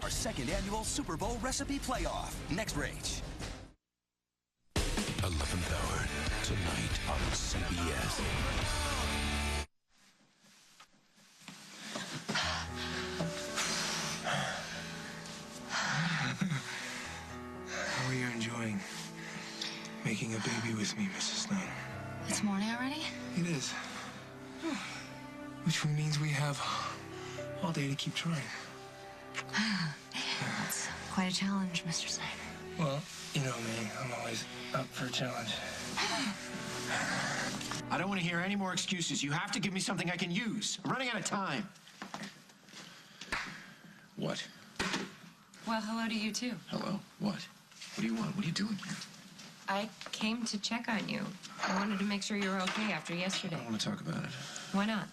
Our second annual Super Bowl recipe playoff. Next Rage. 11th hour, tonight on CBS. How are you enjoying making a baby with me, Mrs. Stone? It's morning already? It is. Which means we have all day to keep trying. That's quite a challenge, Mr. Snyder. Well, you know me. I'm always up for a challenge. I don't want to hear any more excuses. You have to give me something I can use. I'm running out of time. What? Well, hello to you, too. Hello? What? What do you want? What are you doing here? I came to check on you. I wanted to make sure you were okay after I yesterday. don't want to talk about it. Why not?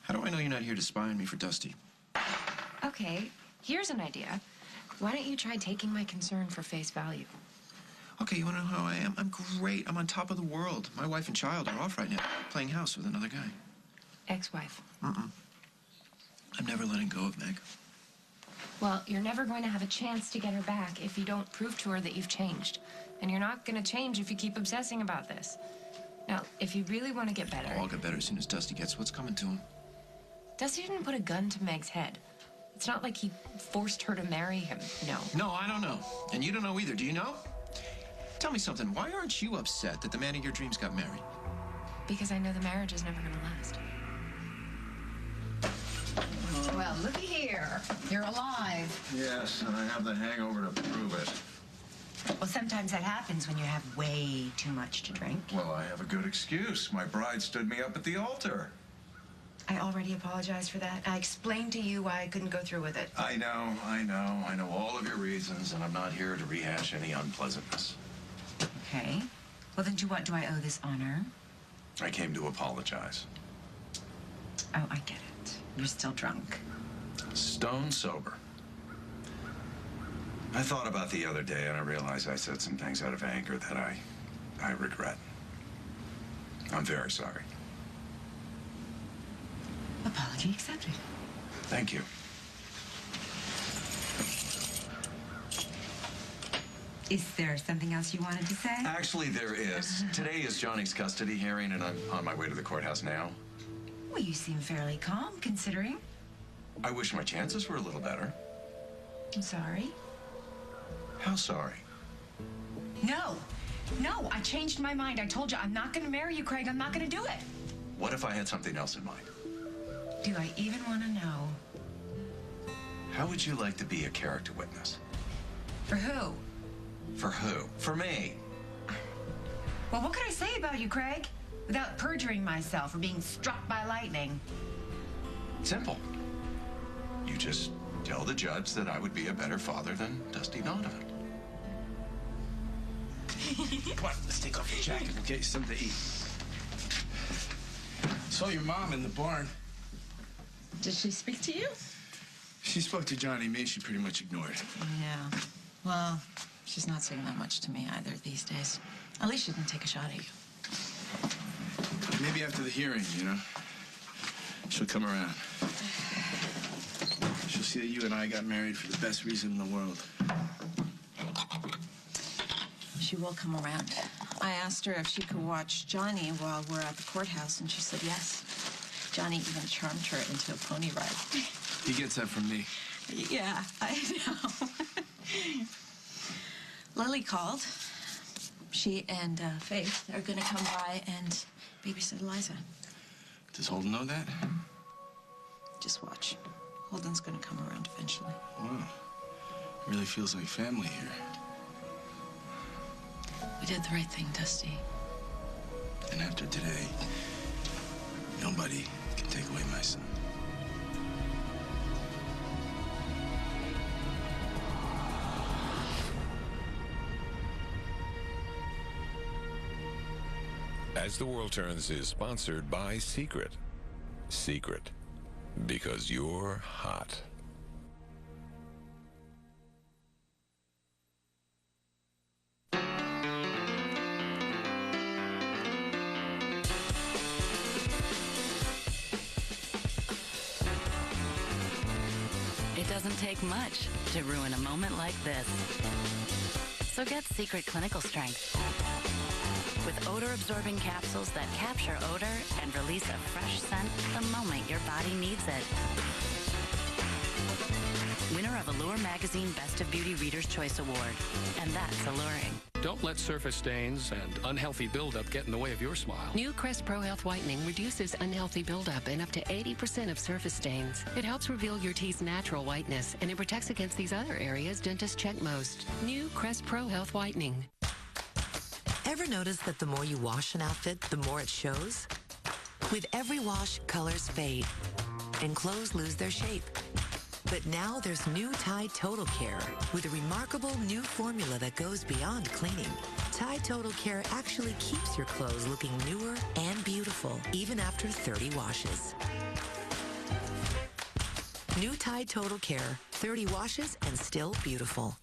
How do I know you're not here to spy on me for Dusty? Okay, here's an idea. Why don't you try taking my concern for face value? Okay, you want to know how I am? I'm great. I'm on top of the world. My wife and child are off right now, playing house with another guy. Ex-wife. I'm never letting go of Meg. Well, you're never going to have a chance to get her back if you don't prove to her that you've changed. And you're not going to change if you keep obsessing about this. Now, if you really want to get better... I'll get better as soon as Dusty gets what's coming to him. Dusty didn't put a gun to Meg's head. It's not like he forced her to marry him, no. No, I don't know. And you don't know either, do you know? Tell me something. Why aren't you upset that the man of your dreams got married? Because I know the marriage is never going to last. Well, looky here. You're alive. Yes, and I have the hangover to prove it. Well, sometimes that happens when you have way too much to drink. Well, I have a good excuse. My bride stood me up at the altar. I already apologized for that. I explained to you why I couldn't go through with it. I know all of your reasons, and I'm not here to rehash any unpleasantness. Okay. Well, then to what do I owe this honor? I came to apologize. Oh, I get it. You're still drunk. Stone sober. I thought about the other day, and I realized I said some things out of anger that I regret. I'm very sorry. Apology accepted. Thank you. Is there something else you wanted to say? Actually, there is. Today is Johnny's custody hearing, and I'm on my way to the courthouse now. Well, you seem fairly calm, considering. I wish my chances were a little better. I'm sorry. How sorry? No, I changed my mind. I told you I'm not going to marry you, Craig. I'm not going to do it. What if I had something else in mind? Do I even want to know? How would you like to be a character witness? For who? For who? For me. Well, what could I say about you, Craig? Without perjuring myself or being struck by lightning. Simple. You just tell the judge that I would be a better father than Dusty Donovan. Come on, let's take off your jacket and get you something to eat. Saw your mom in the barn. Did she speak to you? She spoke to Johnny. Me, she pretty much ignored. Yeah. Well, she's not saying that much to me either these days. At least she didn't take a shot at you. Maybe after the hearing, you know? She'll come around. She'll see that you and I got married for the best reason in the world. She will come around. I asked her if she could watch Johnny while we're at the courthouse, and she said yes. Johnny even charmed her into a pony ride. He gets that from me. Yeah, I know. Lily called. She and Faith are going to come by and babysit Eliza. Does Holden know that? Just watch. Holden's going to come around eventually. Wow. Really feels like family here. We did the right thing, Dusty. And after today, nobody can take away my son. As the World Turns is sponsored by Secret. Secret. Because you're hot. It doesn't take take much to ruin a moment like this. So get Secret Clinical Strength. With odor-absorbing capsules that capture odor and release a fresh scent the moment your body needs it. Winner of Allure Magazine Best of Beauty Reader's Choice Award. And that's alluring. Don't let surface stains and unhealthy buildup get in the way of your smile. New Crest Pro Health Whitening reduces unhealthy buildup and up to 80% of surface stains. It helps reveal your teeth's natural whiteness, and it protects against these other areas dentists check most. New Crest Pro Health Whitening. Ever notice that the more you wash an outfit, the more it shows? With every wash, colors fade, and clothes lose their shape. But now there's new Tide Total Care with a remarkable new formula that goes beyond cleaning. Tide Total Care actually keeps your clothes looking newer and beautiful, even after 30 washes. New Tide Total Care, 30 washes and still beautiful.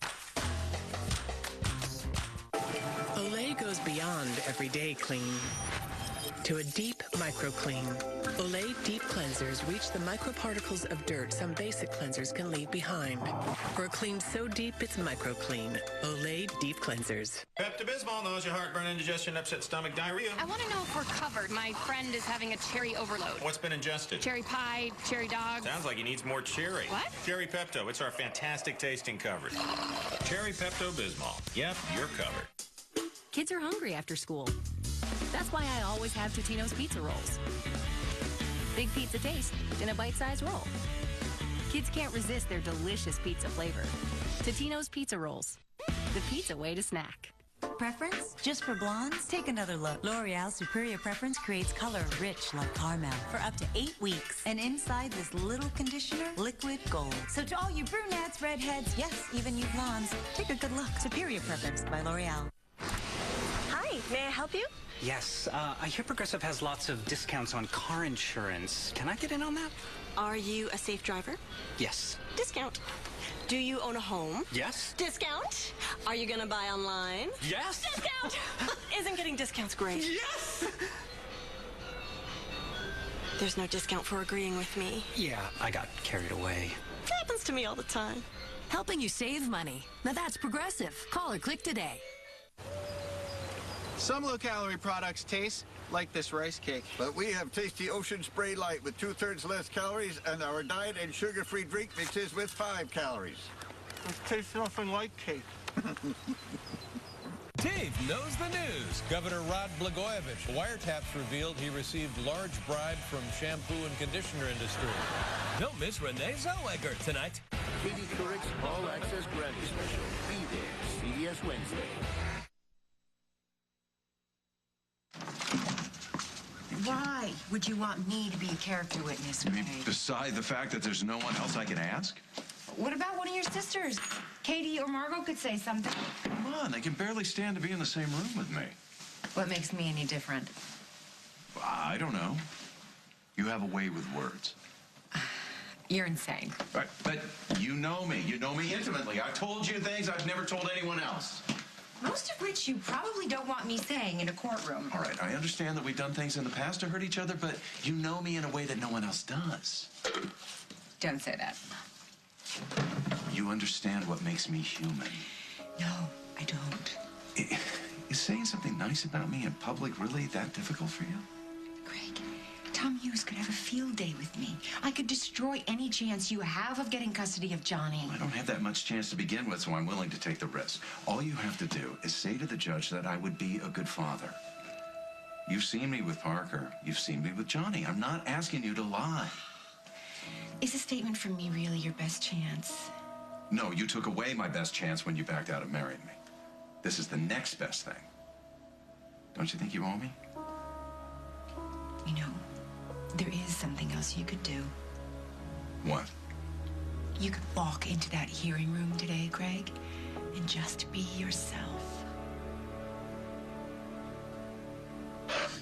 Olay goes beyond everyday clean to a deep micro-clean. Olay Deep Cleansers reach the microparticles of dirt some basic cleansers can leave behind. For a clean so deep it's micro-clean. Olay Deep Cleansers. Pepto-Bismol, nausea, heartburn, indigestion, upset stomach, diarrhea. I want to know if we're covered. My friend is having a cherry overload. What's been ingested? Cherry pie, cherry dog. Sounds like he needs more cherry. What? Cherry Pepto. It's our fantastic tasting coverage. Cherry Pepto-Bismol. Yep, you're covered. Kids are hungry after school. That's why I always have Totino's pizza rolls. Big pizza taste in a bite-sized roll. Kids can't resist their delicious pizza flavor. Totino's pizza rolls. The pizza way to snack. Preference? Just for blondes? Take another look. L'Oreal Superior Preference creates color rich like caramel for up to 8 weeks. And inside this little conditioner, liquid gold. So to all you brunettes, redheads, yes, even you blondes, take a good look. Superior Preference by L'Oreal. Hi, may I help you? Yes, I hear Progressive has lots of discounts on car insurance. Can I get in on that? Are you a safe driver? Yes. Discount. Do you own a home? Yes. Discount. Are you gonna buy online? Yes. Discount. Isn't getting discounts great? Yes. There's no discount for agreeing with me. Yeah, I got carried away. It happens to me all the time. Helping you save money. Now that's Progressive. Call or click today. Some low-calorie products taste like this rice cake. But we have tasty Ocean Spray Light with 2/3 less calories, and our diet and sugar-free drink mixes with 5 calories. It tastes nothing like cake. Dave knows the news. Governor Rod Blagojevich. Wiretaps revealed he received large bribe from shampoo and conditioner industry. Don't miss Renee Zellweger tonight. Katie Couric's All Access Grammy Special. Be there, CBS Wednesday. Why would you want me to be a character witness, I mean, Ray? beside the fact that there's no one else I can ask? What about one of your sisters? Katie or Margot could say something. Come on, they can barely stand to be in the same room with me. What makes me any different? I don't know. You have a way with words. You're insane. Right, but you know me. You know me intimately. I've told you things I've never told anyone else. Most of which you probably don't want me saying in a courtroom. All right, I understand that we've done things in the past to hurt each other, but you know me in a way that no one else does. Don't say that. You understand what makes me human. No, I don't. Is saying something nice about me in public really that difficult for you? Greg, Tom Hughes could have a field day with me. I could destroy any chance you have of getting custody of Johnny. I don't have that much chance to begin with, so I'm willing to take the risk. All you have to do is say to the judge that I would be a good father. You've seen me with Parker. You've seen me with Johnny. I'm not asking you to lie. Is a statement from me really your best chance? No, you took away my best chance when you backed out and married me. This is the next best thing. Don't you think you owe me? You know, there is something else you could do. What? You could walk into that hearing room today, Greg, and just be yourself.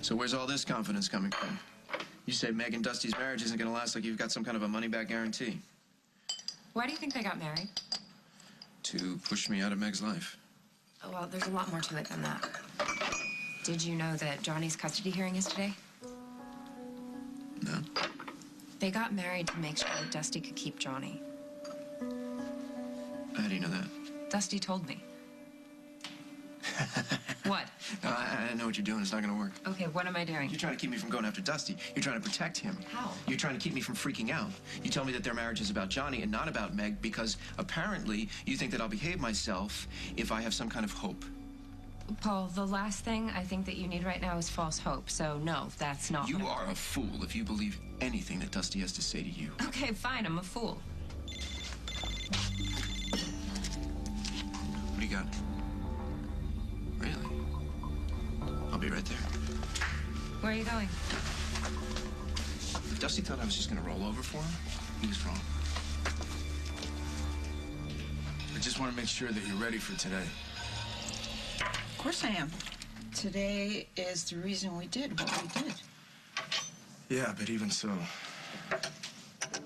So where's all this confidence coming from? You say Meg and Dusty's marriage isn't going to last like you've got some kind of a money-back guarantee. Why do you think they got married? To push me out of Meg's life. Oh, well, there's a lot more to it than that. Did you know that Johnny's custody hearing is today? No. They got married to make sure that Dusty could keep Johnny. How do you know that? Dusty told me. What? No, I know what you're doing. It's not going to work. Okay, what am I doing? You're trying to keep me from going after Dusty. You're trying to protect him. How? You're trying to keep me from freaking out. You tell me that their marriage is about Johnny and not about Meg because apparently you think that I'll behave myself if I have some kind of hope. Paul, the last thing I think that you need right now is false hope. So no, that's not. You are a fool if you believe anything that Dusty has to say to you. Okay, fine, I'm a fool. What do you got? Really? I'll be right there. Where are you going? If Dusty thought I was just going to roll over for him, he was wrong. I just want to make sure that you're ready for today. Of course I am. Today is the reason we did what we did. Yeah, but even so.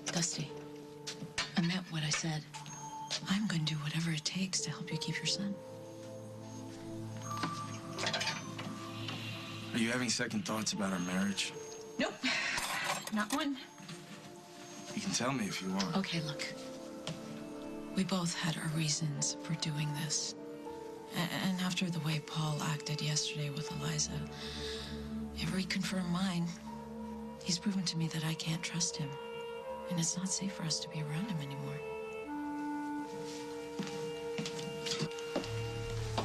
Dusty, I meant what I said. I'm going to do whatever it takes to help you keep your son. Are you having second thoughts about our marriage? Nope, not one. You can tell me if you want. Okay, look. We both had our reasons for doing this. And after the way Paul acted yesterday with Eliza, it reconfirmed mine. He's proven to me that I can't trust him. And it's not safe for us to be around him anymore.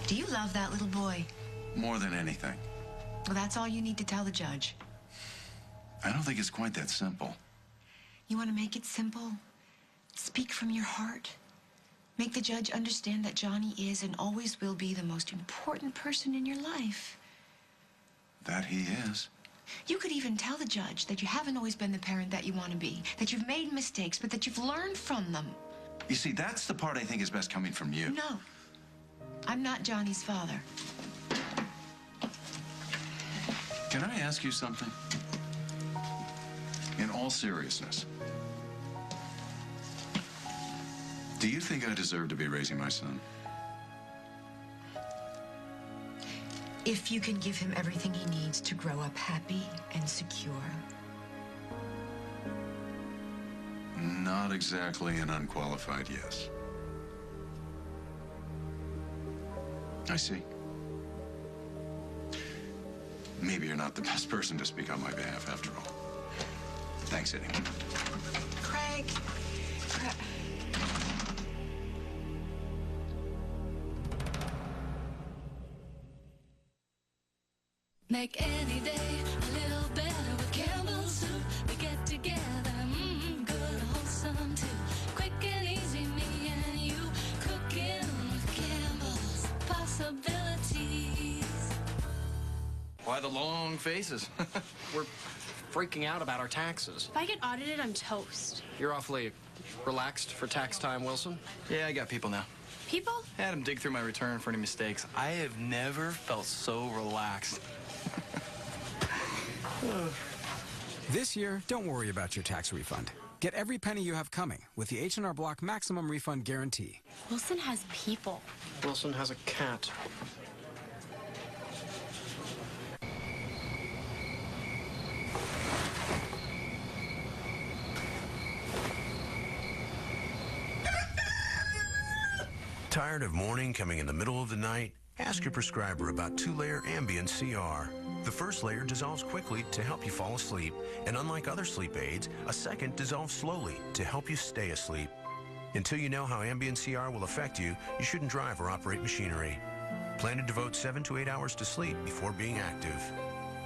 Do you love that little boy? More than anything. Well, that's all you need to tell the judge. I don't think it's quite that simple. You want to make it simple? Speak from your heart. Make the judge understand that Johnny is and always will be the most important person in your life. That he is. You could even tell the judge that you haven't always been the parent that you want to be, that you've made mistakes, but that you've learned from them. You see, that's the part I think is best coming from you. No. I'm not Johnny's father. Can I ask you something? In all seriousness, do you think I deserve to be raising my son? If you can give him everything he needs to grow up happy and secure. Not exactly an unqualified yes. I see. Maybe you're not the best person to speak on my behalf after all. Thanks anyway. Craig. Make any day a little better with Campbell's soup. We get together, good, wholesome too. Quick and easy, me and you, cooking with Campbell's possibilities. Why the long faces? We're freaking out about our taxes. If I get audited, I'm toast. You're awfully relaxed for tax time, Wilson? Yeah, I got people now. People? I had them dig through my return for any mistakes. I have never felt so relaxed. This year, don't worry about your tax refund. Get every penny you have coming with the H&R Block Maximum Refund Guarantee. Wilson has people. Wilson has a cat. Tired of morning coming in the middle of the night? Ask your prescriber about 2-layer Ambien CR. The first layer dissolves quickly to help you fall asleep, and unlike other sleep aids, a second dissolves slowly to help you stay asleep. Until you know how Ambien CR will affect you, you shouldn't drive or operate machinery. Plan to devote 7 to 8 hours to sleep before being active.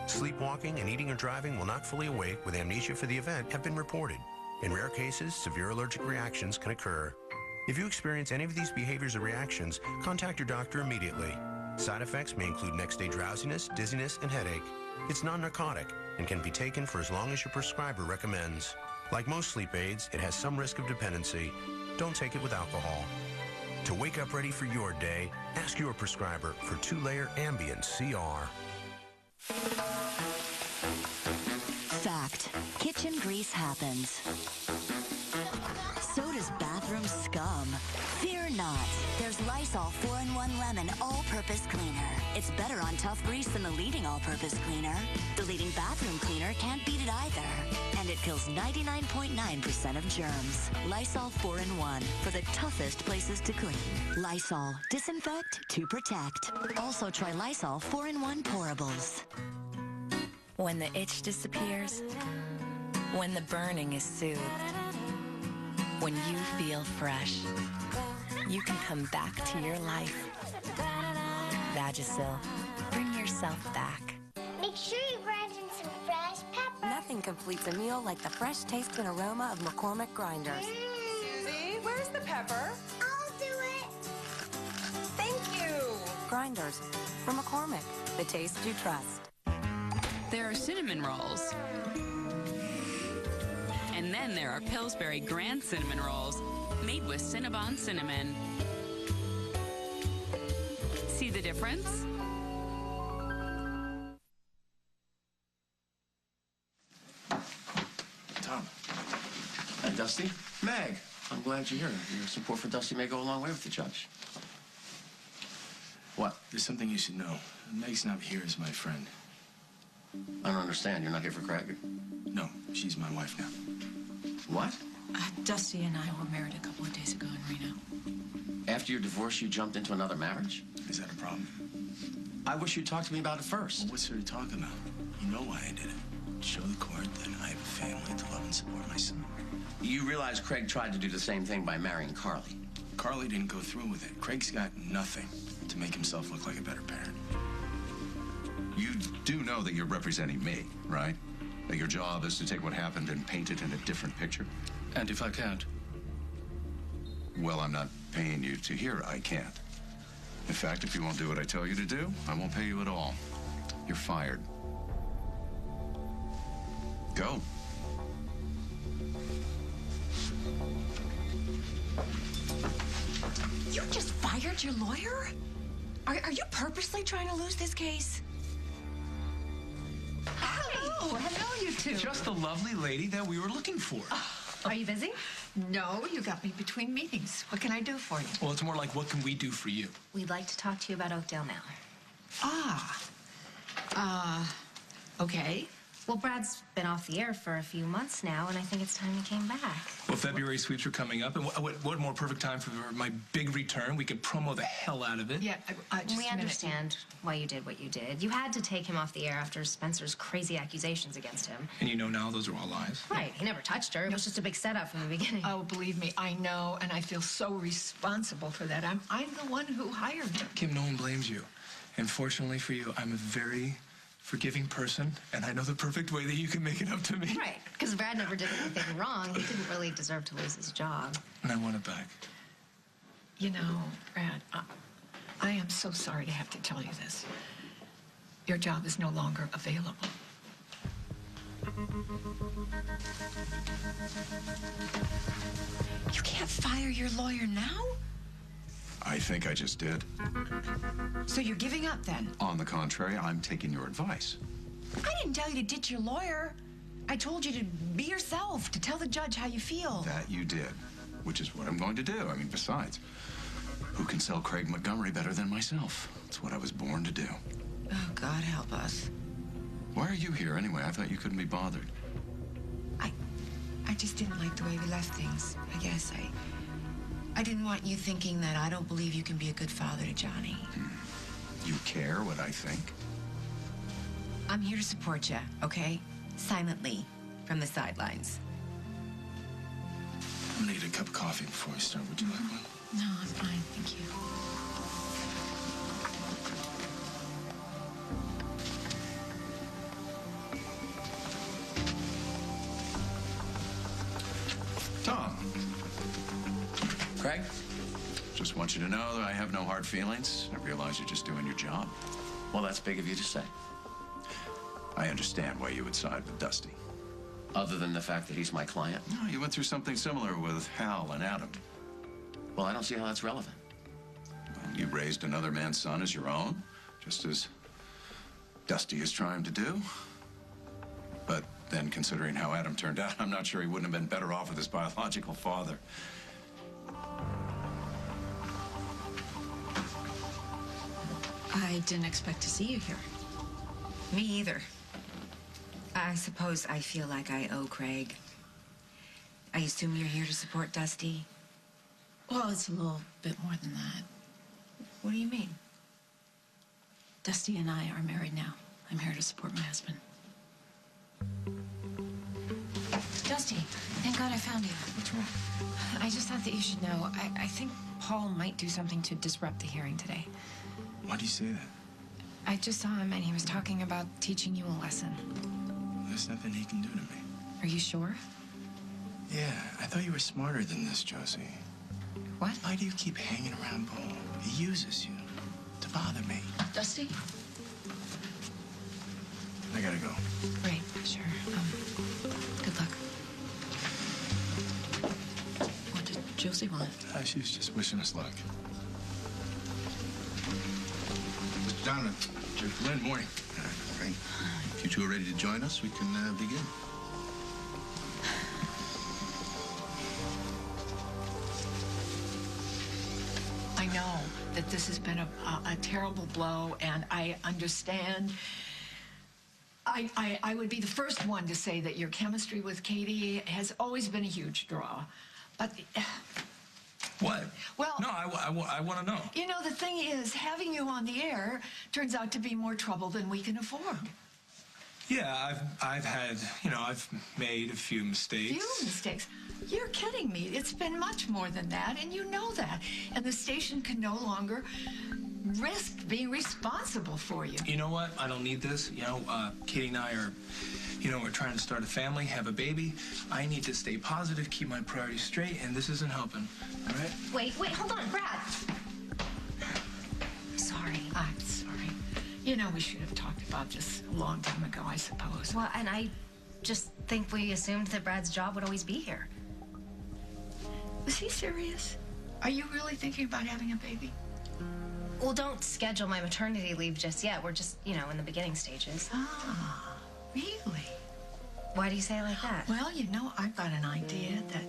Sleepwalking and eating or driving while not fully awake with amnesia for the event have been reported. In rare cases, severe allergic reactions can occur. If you experience any of these behaviors or reactions, contact your doctor immediately. Side effects may include next-day drowsiness, dizziness, and headache. It's non-narcotic and can be taken for as long as your prescriber recommends. Like most sleep aids, it has some risk of dependency. Don't take it with alcohol. To wake up ready for your day, ask your prescriber for 2-layer Ambien CR. Fact. Kitchen grease happens. So does bathroom scum. Fear not. There's Lysol 4-in-1 Lemon All-Purpose Cleaner. It's better on tough grease than the leading all-purpose cleaner. The leading bathroom cleaner can't beat it either. And it kills 99.9% of germs. Lysol 4-in-1 for the toughest places to clean. Lysol. Disinfect to protect. Also try Lysol 4-in-1 Pourables. When the itch disappears, when the burning is soothed, when you feel fresh, you can come back to your life. Vagisil. Bring yourself back. Make sure you grind in some fresh pepper. Nothing completes a meal like the fresh taste and aroma of McCormick grinders. Susie, where's the pepper? I'll do it. Thank you. Grinders from McCormick, the taste you trust. There are cinnamon rolls. And then there are Pillsbury Grand Cinnamon Rolls, made with Cinnabon cinnamon. See the difference? Tom. And Dusty? Meg. I'm glad you're here. Your support for Dusty may go a long way with the judge. What? There's something you should know. Meg's not here as my friend. I don't understand. You're not here for Craig? No, she's my wife now. What? Dusty and I were married a couple of days ago in Reno. After your divorce, you jumped into another marriage? Is that a problem? I wish you'd talk to me about it first. Well, what's there to talk about? You know why I did it. Show the court that I have a family to love and support my son. You realize Craig tried to do the same thing by marrying Carly. Carly didn't go through with it. Craig's got nothing to make himself look like a better parent. You do know that you're representing me, right? That your job is to take what happened and paint it in a different picture? And if I can't? Well, I'm not paying you to hear I can't. In fact, if you won't do what I tell you to do, I won't pay you at all. You're fired. Go. You just fired your lawyer? Are you purposely trying to lose this case? Oh, hello, you two. Just the lovely lady that we were looking for. Are you busy? No, you got me between meetings. What can I do for you? Well, it's more like, what can we do for you? We'd like to talk to you about Oakdale now. Okay. Well, Brad's been off the air for a few months now, and I think it's time he came back. Well, February sweeps are coming up, and what more perfect time for my big return? We could promo the hell out of it. Yeah, just We a minute. understand why you did what you did. You had to take him off the air after Spencer's crazy accusations against him. And you know now those are all lies. Right. He never touched her. It was just a big setup from the beginning. Oh, believe me, I know, and I feel so responsible for that. I'm the one who hired him. Kim, no one blames you. And fortunately for you, I'm a very forgiving person, and I know the perfect way that you can make it up to me. Right. Because Brad never did anything wrong. He didn't really deserve to lose his job. And I want it back. You know, Brad, I am so sorry to have to tell you this. Your job is no longer available. You can't fire your lawyer now? I think I just did. So you're giving up then? On the contrary, I'm taking your advice. I didn't tell you to ditch your lawyer. I told you to be yourself, to tell the judge how you feel. That you did, which is what I'm going to do. I mean, besides, who can sell Craig Montgomery better than myself? It's what I was born to do. Oh, God help us. Why are you here anyway? I thought you couldn't be bothered. I just didn't like the way we left things. I guess I didn't want you thinking that I don't believe you can be a good father to Johnny. You care what I think? I'm here to support you, okay? Silently, from the sidelines. I'm gonna get a cup of coffee before we start. Would you like one? No, I'm fine, thank you. Tom. Craig? Just want you to know that I have no hard feelings. I realize you're just doing your job. Well, that's big of you to say. I understand why you would side with Dusty. Other than the fact that he's my client? No, you went through something similar with Hal and Adam. Well, I don't see how that's relevant. Well, you raised another man's son as your own, just as Dusty is trying to do. But then, considering how Adam turned out, I'm not sure he wouldn't have been better off with his biological father. I didn't expect to see you here. Me either. I suppose I feel like I owe Craig. I assume you're here to support Dusty? Well, it's a little bit more than that. What do you mean? Dusty and I are married now. I'm here to support my husband. Dusty, thank God I found you. What's wrong? I just thought that you should know. I think Paul might do something to disrupt the hearing today. Why do you say that? I just saw him and he was talking about teaching you a lesson. There's nothing he can do to me. Are you sure? Yeah, I thought you were smarter than this, Josie. What? Why do you keep hanging around Paul? He uses you to bother me. Dusty? I gotta go. Right, sure. Good luck. What did Josie want? She was just wishing us luck. Mr. Donovan. Lynn, morning. Great. If you two are ready to join us, we can begin. I know that this has been a terrible blow, and I understand. I would be the first one to say that your chemistry with Katie has always been a huge draw. But What? Well, no, I want to know. You know, the thing is, having you on the air turns out to be more trouble than we can afford. Yeah, I've had, I've made a few mistakes. Few mistakes? You're kidding me. It's been much more than that, and you know that. And the station can no longer risk being responsible for you. You know what? I don't need this. Katie and I are, we're trying to start a family, have a baby. I need to stay positive, keep my priorities straight, and this isn't helping. All right? Wait, hold on, Brad. Sorry. I'm sorry. We should have talked about this a long time ago, I suppose. Well, and I just think we assumed that Brad's job would always be here. Is he serious? Are you really thinking about having a baby? Well, don't schedule my maternity leave just yet. We're just, in the beginning stages. Ah, really? Why do you say it like that? Well, I've got an idea that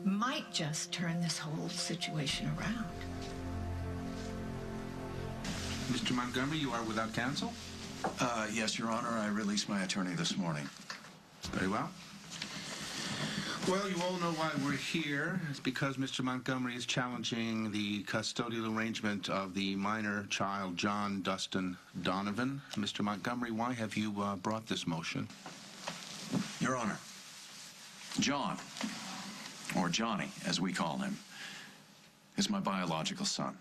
might just turn this whole situation around. Mr. Montgomery, you are without counsel? Yes, Your Honor. I released my attorney this morning. Very well. Well, you all know why we're here. It's because Mr. Montgomery is challenging the custodial arrangement of the minor child, John Dustin Donovan. Mr. Montgomery, why have you brought this motion? Your Honor, John, or Johnny, as we call him, is my biological son.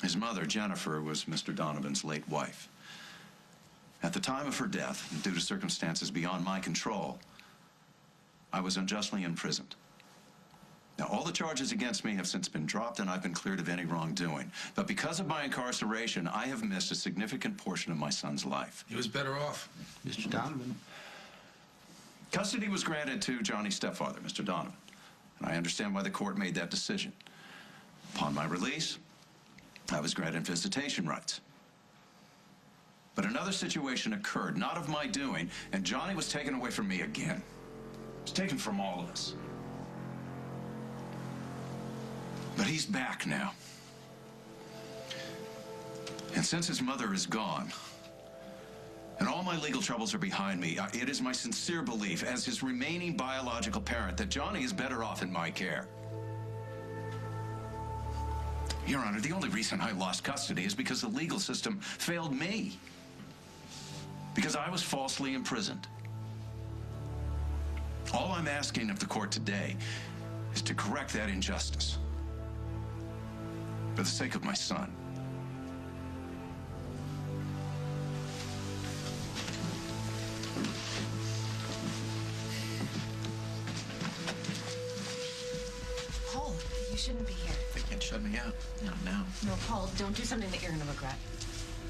His mother, Jennifer, was Mr. Donovan's late wife. At the time of her death, due to circumstances beyond my control, I was unjustly imprisoned. Now, all the charges against me have since been dropped, and I've been cleared of any wrongdoing. But because of my incarceration, I have missed a significant portion of my son's life. He was better off. Mr. Donovan. Custody was granted to Johnny's stepfather, Mr. Donovan, and I understand why the court made that decision. Upon my release, I was granted visitation rights. But another situation occurred, not of my doing, and Johnny was taken away from me again. It's taken from all of us. But he's back now. And since his mother is gone, and all my legal troubles are behind me, it is my sincere belief, as his remaining biological parent, that Johnny is better off in my care. Your Honor, the only reason I lost custody is because the legal system failed me. Because I was falsely imprisoned. All I'm asking of the court today is to correct that injustice. For the sake of my son. Paul, you shouldn't be here. They can't shut me out. Not now. No, Paul, don't do something that you're going to regret.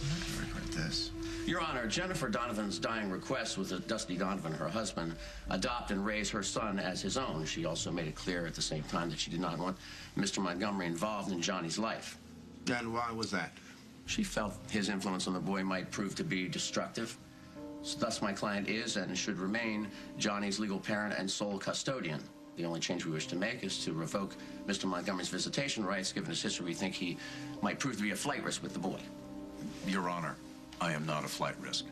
I'm not going to regret this. Your Honor, Jennifer Donovan's dying request was that Dusty Donovan, her husband, adopt and raise her son as his own. She also made it clear at the same time that she did not want Mr. Montgomery involved in Johnny's life. And why was that? She felt his influence on the boy might prove to be destructive. So thus, my client is and should remain Johnny's legal parent and sole custodian. The only change we wish to make is to revoke Mr. Montgomery's visitation rights. Given his history, we think he might prove to be a flight risk with the boy. Your Honor, I am not a flight risk.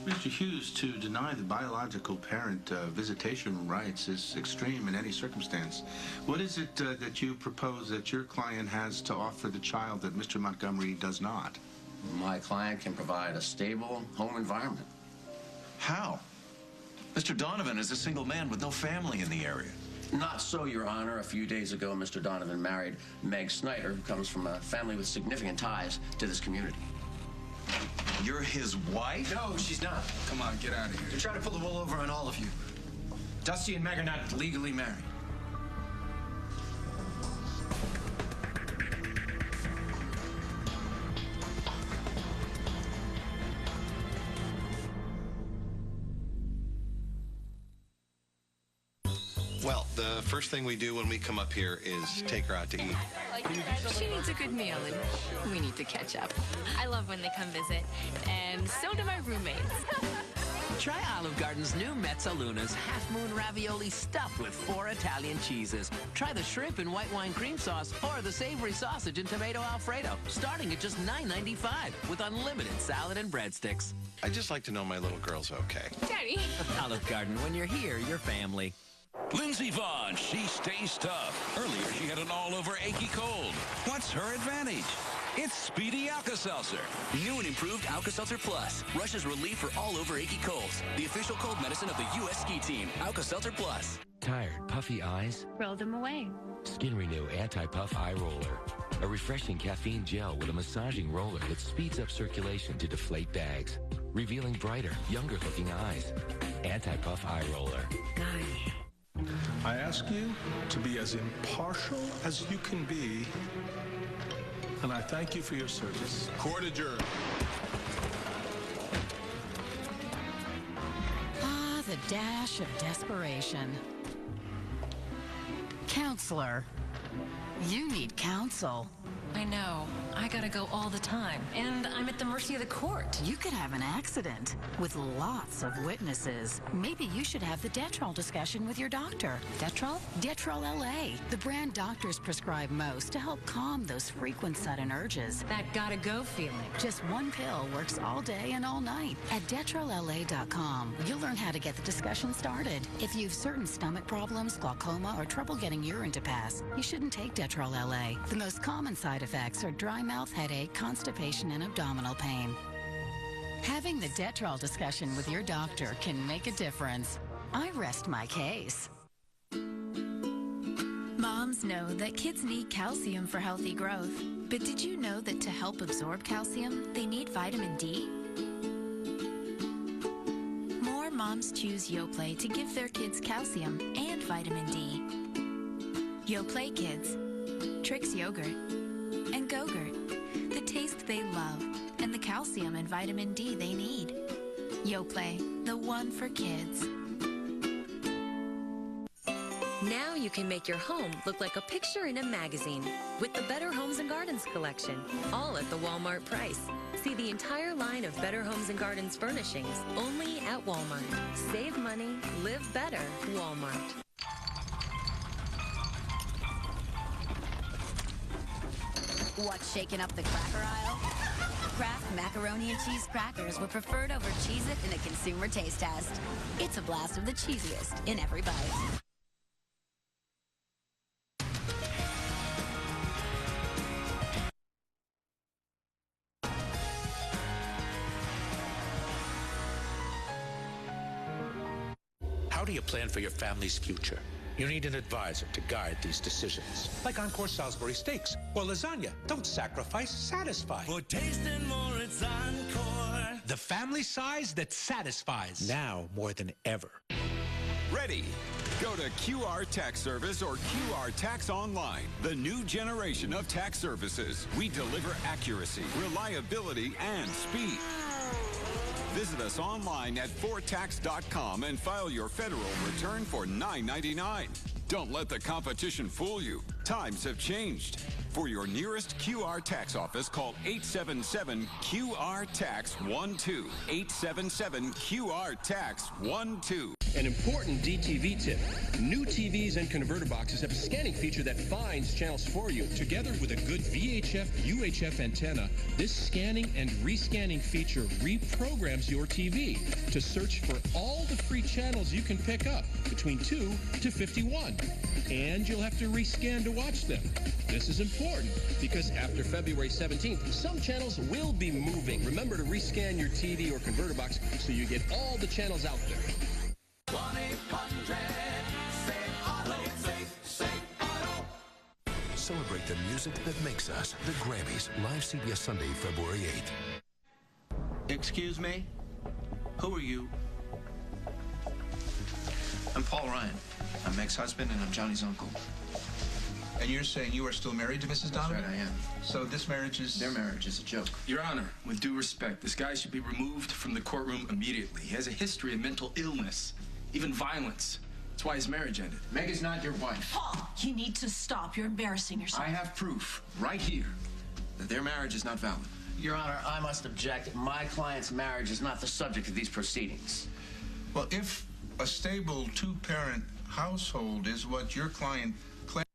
Mr. Hughes, to deny the biological parent visitation rights is extreme in any circumstance. What is it that you propose that your client has to offer the child that Mr. Montgomery does not? My client can provide a stable home environment. How? Mr. Donovan is a single man with no family in the area. Not so, Your Honor. A few days ago, Mr. Donovan married Meg Snyder, who comes from a family with significant ties to this community. You're his wife? No, she's not. Come on, get out of here. They're trying to pull the wool over on all of you. Dusty and Meg are not legally married. Well, the first thing we do when we come up here is take her out to eat. She needs a good meal, and we need to catch up. I love when they come visit, and so do my roommates. Try Olive Garden's new Mezzaluna's half-moon ravioli stuffed with 4 Italian cheeses. Try the shrimp and white wine cream sauce or the savory sausage and tomato Alfredo, starting at just $9.95 with unlimited salad and breadsticks. I'd just like to know my little girl's okay. Daddy. Olive Garden, when you're here, you're family. Lindsey Vonn, she stays tough. Earlier, she had an all-over achy cold. What's her advantage? It's Speedy Alka-Seltzer. New and improved Alka-Seltzer Plus. Rush's relief for all-over achy colds. The official cold medicine of the U.S. ski team. Alka-Seltzer Plus. Tired, puffy eyes? Roll them away. Skin Renew Anti-Puff Eye Roller. A refreshing caffeine gel with a massaging roller that speeds up circulation to deflate bags, revealing brighter, younger-looking eyes. Anti-Puff Eye Roller. I ask you to be as impartial as you can be, and I thank you for your service. Court adjourned. Ah, the dash of desperation. Counselor, you need counsel. I know. I gotta go all the time, and I'm at the mercy of the court. You could have an accident with lots of witnesses. Maybe you should have the Detrol discussion with your doctor. Detrol? Detrol LA, the brand doctors prescribe most to help calm those frequent sudden urges. That gotta go feeling. Just one pill works all day and all night. At DetrolLA.com, you'll learn how to get the discussion started. If you've certain stomach problems, glaucoma, or trouble getting urine to pass, you shouldn't take Detrol LA. The most common side effects are dry mouth, headache, constipation, and abdominal pain. Having the Detrol discussion with your doctor can make a difference. I rest my case. Moms know that kids need calcium for healthy growth. But did you know that to help absorb calcium, they need vitamin D? More moms choose Yoplait to give their kids calcium and vitamin D. Yoplait Kids, Trix Yogurt, and Go-Gurt, the taste they love, and the calcium and vitamin D they need. Yoplait, the one for kids. Now you can make your home look like a picture in a magazine with the Better Homes and Gardens collection, all at the Walmart price. See the entire line of Better Homes and Gardens furnishings only at Walmart. Save money, live better, Walmart. What's shaking up the cracker aisle? Kraft macaroni and cheese crackers were preferred over Cheez-It in a consumer taste test. It's a blast of the cheesiest in every bite. How do you plan for your family's future? You need an advisor to guide these decisions. Like Encore Salisbury Steaks or lasagna. Don't sacrifice, satisfy. For tasting more, it's Encore. The family size that satisfies. Now more than ever. Ready? Go to QR Tax Service or QR Tax Online, the new generation of tax services. We deliver accuracy, reliability, and speed. Visit us online at fortax.com and file your federal return for $9.99. Don't let the competition fool you. Times have changed. For your nearest QR tax office, call 877-QR-TAX-12. 877-QR-TAX-12. An important DTV tip. New TVs and converter boxes have a scanning feature that finds channels for you. Together with a good VHF, UHF antenna, this scanning and rescanning feature reprograms your TV to search for all the free channels you can pick up between 2 to 51. And you'll have to rescan to watch them. This is important because after February 17th, some channels will be moving. Remember to rescan your TV or converter box so you get all the channels out there. 1-800-SAVE-AUTO. Celebrate the music that makes us. The Grammys, live CBS Sunday, February 8th. Excuse me? Who are you? I'm Paul Ryan. I'm Meg's husband, and I'm Johnny's uncle. And you're saying you are still married to Mrs. Donovan? That's right, I am. So this marriage is... Their marriage is a joke. Your Honor, with due respect, this guy should be removed from the courtroom immediately. He has a history of mental illness, even violence. That's why his marriage ended. Meg is not your wife. Paul, you need to stop. You're embarrassing yourself. I have proof, right here, that their marriage is not valid. Your Honor, I must object. My client's marriage is not the subject of these proceedings. Well, if a stable two-parent household is what your client claims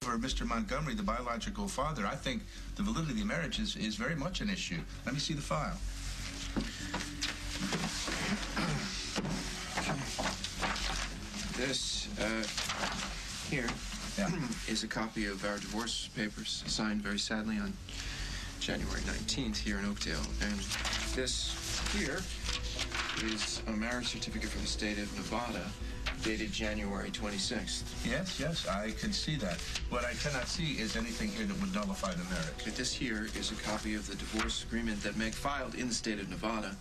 for Mr. Montgomery, the biological father, I think the validity of the marriage is very much an issue. Let me see the file. This, here, is a copy of our divorce papers, signed very sadly on January 19th here in Oakdale. And this here is a marriage certificate for the state of Nevada, dated January 26th. Yes, I can see that. What I cannot see is anything here that would nullify the marriage. But this here is a copy of the divorce agreement that Meg filed in the state of Nevada.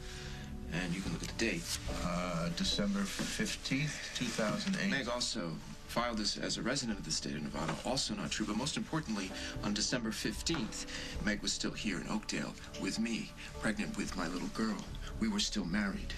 And you can look at the date. December 15th, 2008. Meg also filed this as a resident of the state of Nevada. Also not true, but most importantly, on December 15th, Meg was still here in Oakdale with me, pregnant with my little girl. We were still married.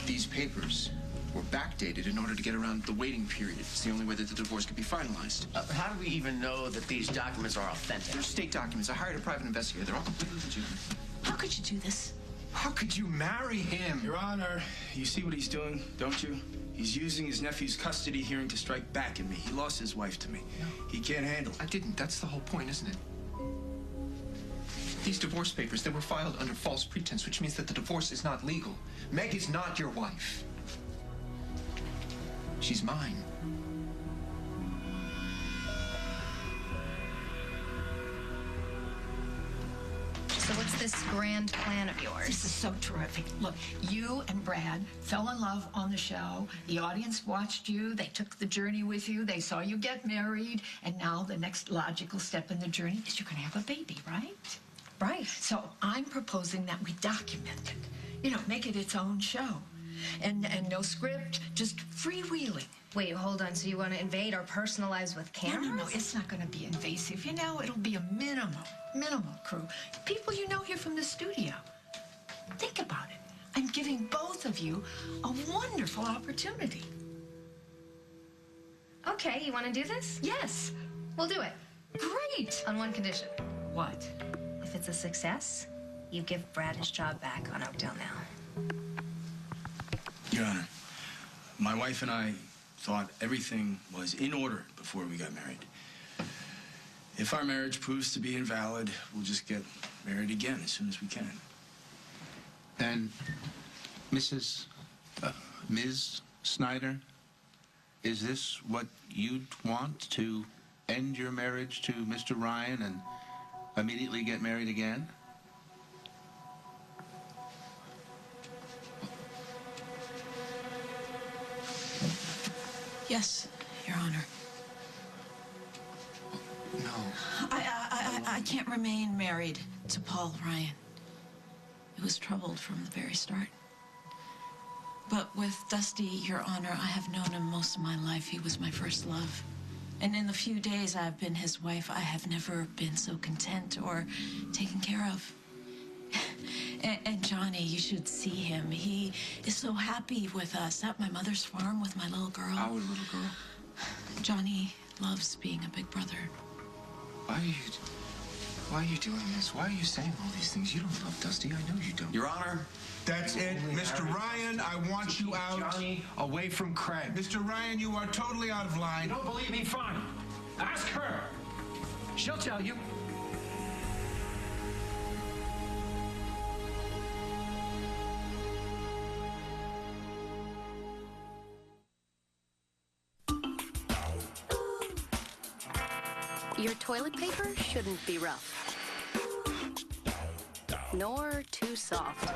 These papers were backdated in order to get around the waiting period. It's the only way that the divorce could be finalized. How do we even know that these documents are authentic? They're state documents. I hired a private investigator. They're all completely legitimate. How could you do this? How could you marry him? Your Honor, you see what he's doing, don't you? He's using his nephew's custody hearing to strike back at me. He lost his wife to me. No. He can't handle it. I didn't. That's the whole point, isn't it? These divorce papers, they were filed under false pretense, which means that the divorce is not legal. Meg is not your wife. She's mine. So what's this grand plan of yours? This is so terrific. Look, you and Brad fell in love on the show. The audience watched you. They took the journey with you. They saw you get married. And now the next logical step in the journey is you're going to have a baby, right? Right. So I'm proposing that we document it. You know, make it its own show. And no script, just freewheeling. Wait, hold on. So you want to invade our personal lives with cameras? No, it's not going to be invasive. You know, it'll be a minimal crew. People you know here from the studio. Think about it. I'm giving both of you a wonderful opportunity. Okay, you want to do this? Yes. We'll do it. Great. On one condition. What? If it's a success, you give Brad his job back on Oakdale Now. Your Honor, my wife and I thought everything was in order before we got married. If our marriage proves to be invalid, we'll just get married again as soon as we can. And Ms. Snyder, is this what you'd want, to end your marriage to Mr. Ryan and immediately get married again? Yes, Your Honor. No. I can't remain married to Paul Ryan. It was troubled from the very start. But with Dusty, Your Honor, I have known him most of my life. He was my first love. And in the few days I've been his wife, I have never been so content or taken care of. And Johnny, you should see him. He is so happy with us at my mother's farm with my little girl. Our little girl? Johnny loves being a big brother. Why are you doing this? Why are you saying all these things? You don't love Dusty. I know you don't. Your Honor. That's it. Mr. Ryan, I want you out. Johnny, away from Craig. Mr. Ryan, you are totally out of line. You don't believe me? Fine. Ask her. She'll tell you. Your toilet paper shouldn't be rough, nor too soft.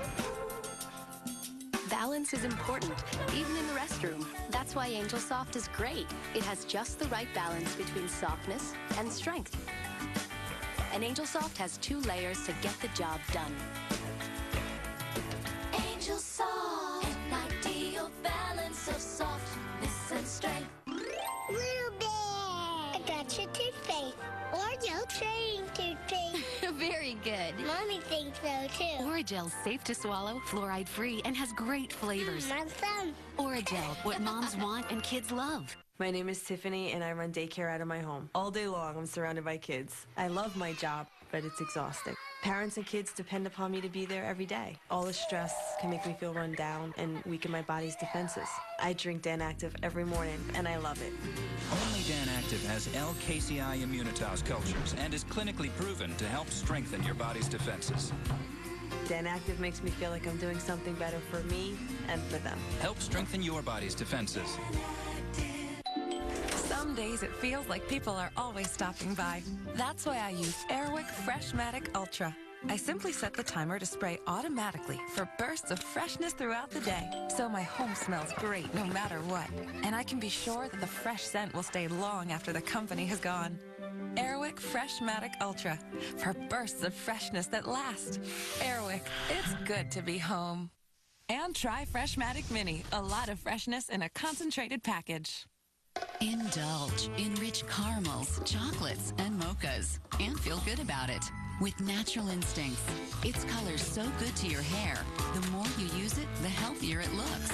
Balance is important, even in the restroom. That's why Angel Soft is great. It has just the right balance between softness and strength. And Angel Soft has 2 layers to get the job done. Angel Soft, an ideal balance of softness and strength. Little Bear, I got your toothpaste. Oreo train toothpaste. Very good. Mommy thinks so too. Oragel's safe to swallow, fluoride-free, and has great flavors. Mom's thumb. Oragel, what moms want and kids love. My name is Tiffany, and I run daycare out of my home. All day long, I'm surrounded by kids. I love my job, but it's exhausting. Parents and kids depend upon me to be there every day. All the stress can make me feel run down and weaken my body's defenses. I drink Dan Active every morning, and I love it. Only Dan Active has L-KCI immunitas cultures and is clinically proven to help strengthen your body's defenses. Dan Active makes me feel like I'm doing something better for me and for them. Help strengthen your body's defenses. Some days it feels like people are always stopping by. That's why I use Airwick Freshmatic Ultra. I simply set the timer to spray automatically for bursts of freshness throughout the day, so my home smells great no matter what. And I can be sure that the fresh scent will stay long after the company has gone. Airwick Freshmatic Ultra, for bursts of freshness that last. Airwick, it's good to be home. And try Freshmatic Mini, a lot of freshness in a concentrated package. Indulge in rich caramels, chocolates, and mochas, and feel good about it. With Natural Instincts, its color's so good to your hair, the more you use it, the healthier it looks.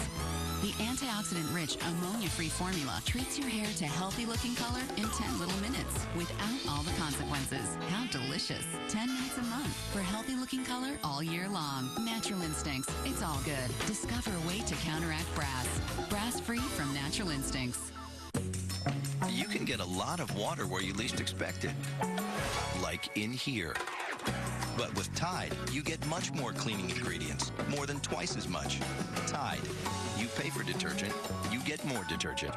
The antioxidant-rich, ammonia-free formula treats your hair to healthy-looking color in 10 little minutes without all the consequences. How delicious. 10 nights a month for healthy-looking color all year long. Natural Instincts. It's all good. Discover a way to counteract brass. Brass-free from Natural Instincts. You can get a lot of water where you least expect it, like in here. But with Tide, you get much more cleaning ingredients, more than twice as much. Tide. You pay for detergent, you get more detergent.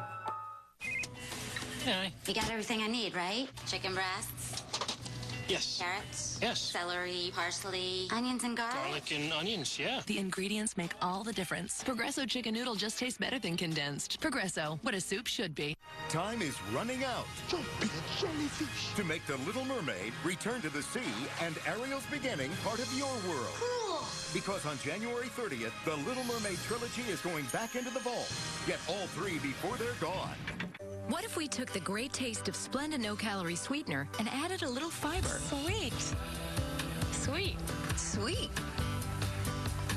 Yeah. You got everything I need, right? Chicken breasts? Yes. Carrots? Yes. Celery, parsley, onions and garlic? Garlic and onions, yeah. The ingredients make all the difference. Progresso chicken noodle just tastes better than condensed. Progresso, what a soup should be. Time is running out. Don't be a jellyfish. To make The Little Mermaid return to the sea and Ariel's beginning part of your world. Cool. Because on January 30th, The Little Mermaid trilogy is going back into the vault. Get all 3 before they're gone. What if we took the great taste of Splenda no-calorie sweetener and added a little fiber? Sweet. Sweet. Sweet.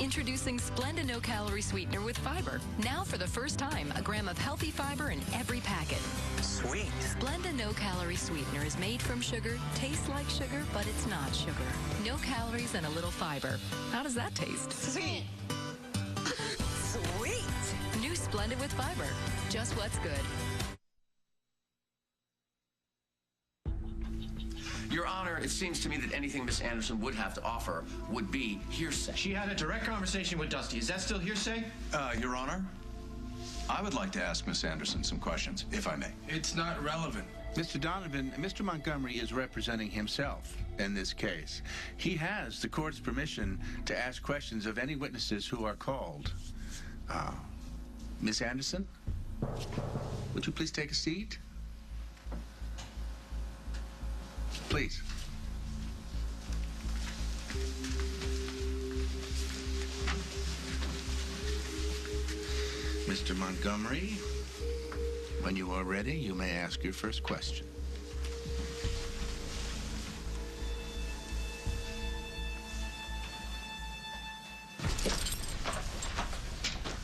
Introducing Splenda no-calorie sweetener with fiber. Now for the first time, a gram of healthy fiber in every packet. Sweet. Splenda no-calorie sweetener is made from sugar, tastes like sugar, but it's not sugar. No calories and a little fiber. How does that taste? Sweet. Sweet. New Splenda with fiber. Just what's good. Your Honor, it seems to me that anything Miss Anderson would have to offer would be hearsay. She had a direct conversation with Dusty. Is that still hearsay? Your Honor, I would like to ask Miss Anderson some questions, if I may. It's not relevant. Mr. Donovan, Mr. Montgomery is representing himself in this case. He has the court's permission to ask questions of any witnesses who are called. Miss Anderson, would you please take a seat? Please. Mr. Montgomery, when you are ready, you may ask your first question.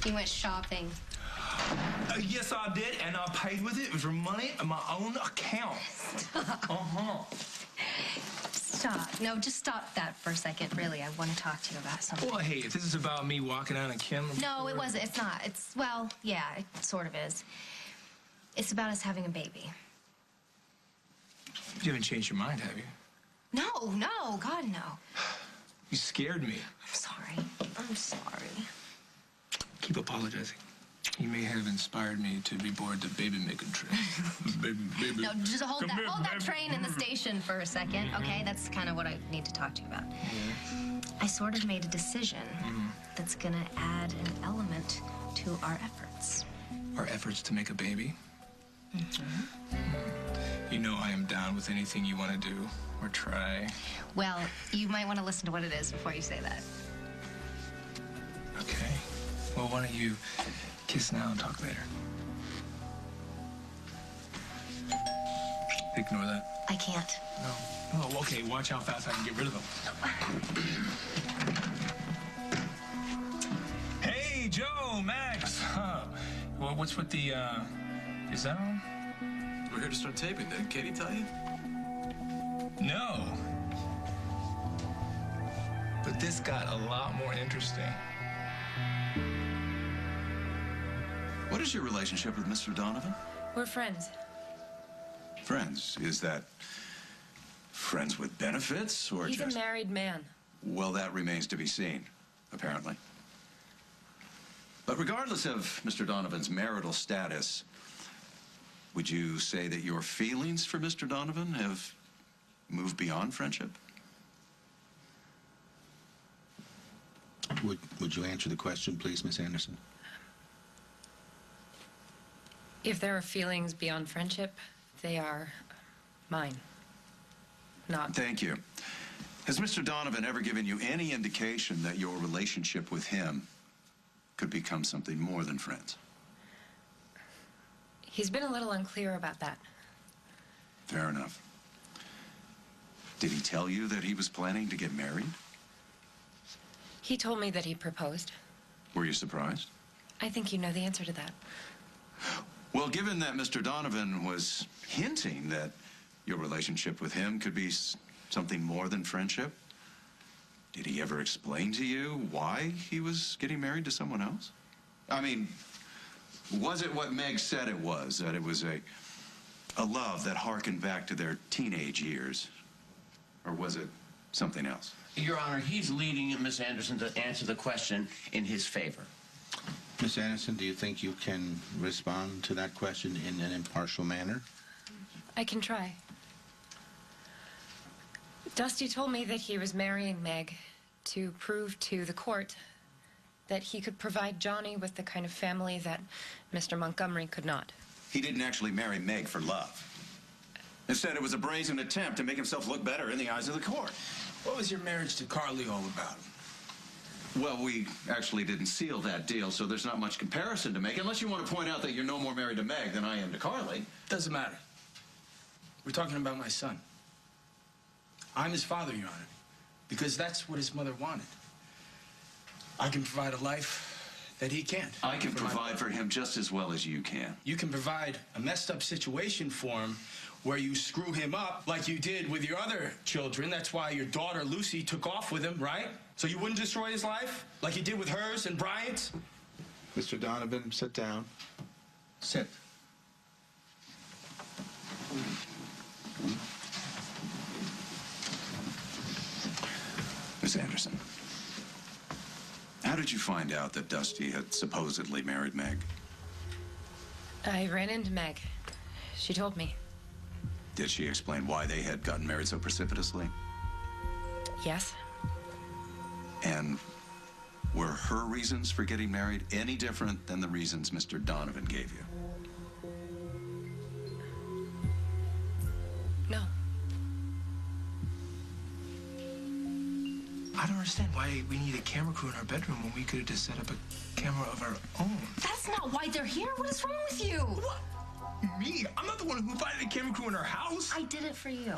You went shopping. Yes, I did, and I paid with it from money in my own account. Stop. Stop. No, just stop that for a second. Really, I want to talk to you about something. Well, hey, if this is about me walking out on camera... No, it wasn't. It's not. It's, well, yeah, it sort of is. It's about us having a baby. You haven't changed your mind, have you? No, no, God, no. You scared me. I'm sorry. I'm sorry. Keep apologizing. You may have inspired me to reboard the baby-making train. baby. No, just hold Come that, here, hold that baby. train in the station for a second, okay? That's kind of what I need to talk to you about. I sort of made a decision that's gonna add an element to our efforts. Our efforts to make a baby? You know I am down with anything you want to do or try. Well, you might want to listen to what it is before you say that. Okay. Well, why don't you kiss now and talk later? Ignore that. I can't. No. Oh, okay. Watch how fast I can get rid of them. Hey, Joe, Max. Well, what's with the, is that on? We're here to start taping. Didn't Katie tell you? No. But this got a lot more interesting. What is your relationship with Mr. Donovan? We're friends. Friends. Is that friends with benefits or He's just... a married man. Well, that remains to be seen, apparently. But regardless of Mr. Donovan's marital status, would you say that your feelings for Mr. Donovan have moved beyond friendship? Would you answer the question, please, Miss Anderson? If there are feelings beyond friendship, they are mine. Not. Thank you. Has Mr. Donovan ever given you any indication that your relationship with him could become something more than friends? He's been a little unclear about that. Fair enough. Did he tell you that he was planning to get married? He told me that he proposed. Were you surprised? I think you know the answer to that. Well, given that Mr. Donovan was hinting that your relationship with him could be something more than friendship, did he ever explain to you why he was getting married to someone else? I mean, was it what Meg said it was, that it was a love that harkened back to their teenage years? Or was it something else? Your Honor, he's leading Miss Anderson to answer the question in his favor. Miss Anderson, do you think you can respond to that question in an impartial manner? I can try. Dusty told me that he was marrying Meg to prove to the court that he could provide Johnny with the kind of family that Mr. Montgomery could not. He didn't actually marry Meg for love. Instead, it was a brazen attempt to make himself look better in the eyes of the court. What was your marriage to Carly all about? Well, we actually didn't seal that deal, so there's not much comparison to make, unless you want to point out that you're no more married to Meg than I am to Carly. Doesn't matter. We're talking about my son. I'm his father, Your Honor, because that's what his mother wanted. I can provide a life that he can't. I can provide for him just as well as you can. You can provide a messed up situation for him where you screw him up like you did with your other children. That's why your daughter, Lucy, took off with him, right? So you wouldn't destroy his life like you did with hers and Bryant's? Mr. Donovan, sit down. Sit. Miss Anderson, how did you find out that Dusty had supposedly married Meg? I ran into Meg. She told me. Did she explain why they had gotten married so precipitously? Yes. And were her reasons for getting married any different than the reasons Mr. Donovan gave you? No. I don't understand why we need a camera crew in our bedroom when we could have just set up a camera of our own. That's not why they're here. What is wrong with you? What? Me? I'm not the one who invited a camera crew in our house. I did it for you.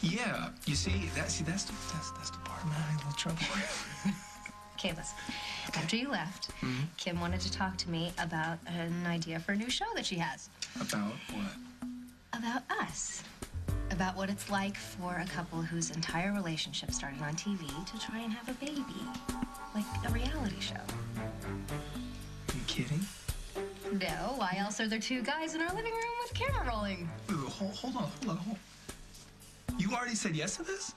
Yeah, you see, that's the part I'm having a little trouble with. Okay, listen. After you left, Kim wanted to talk to me about an idea for a new show that she has. About what? About us. About what it's like for a couple whose entire relationship started on TV to try and have a baby. Like a reality show. Are you kidding? No, why else are there two guys in our living room with camera rolling? Wait, hold on. You already said yes to this?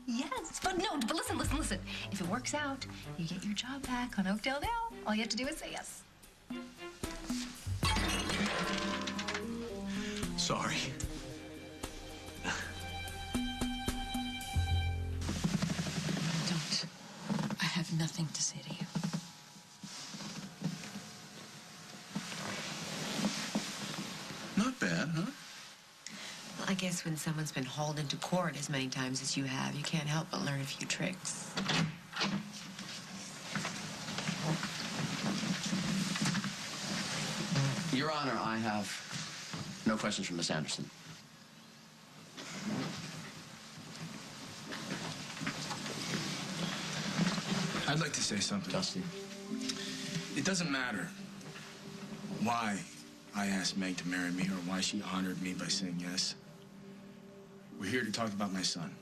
Yes, but listen. If it works out, you get your job back on Oakdale Dell. All you have to do is say yes. Sorry. Don't. I have nothing to say to you. Not bad, huh? Well, I guess when someone's been hauled into court as many times as you have, you can't help but learn a few tricks. Your Honor, I have no questions from Miss Anderson. I'd like to say something. Dusty. It doesn't matter why I asked Meg to marry me or why she honored me by saying yes. We're here to talk about my son.